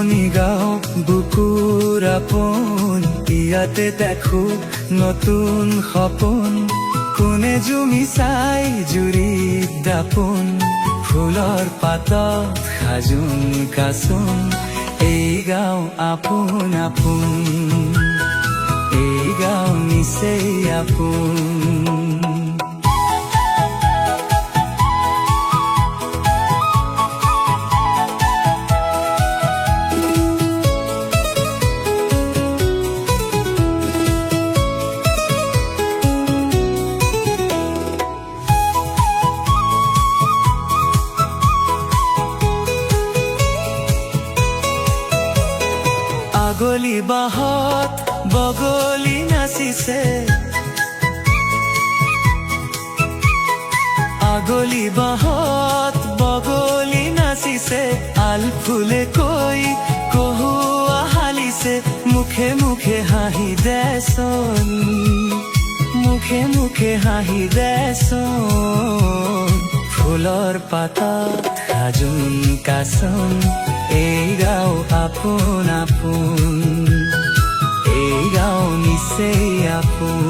শুৱনি গাওঁ বুকুৰ আপোন, ইয়াতে দেখো নতুন সপোন। কোনে জুমি চাই জুৰিত দাপোন, ফুলৰ পাতত সাজোন কাচোন। এই গাঁও আপোন আপোন, এই গাঁও নিচেই আপোন। আগলি বাঁহত বগলী নাচিছে, আগলি বাঁহত বগলী নাচিছে। আল ফুলে কৈ কহুৱা হালিছে, মুখে মুখে হাঁহি দেচোন, মুখে মুখে হাঁহি দেচোন। ফুলৰ পাতত সাজোন কাচোন, এই গাঁও আপোন আপোন, এই গাঁও নিচেই আপোন।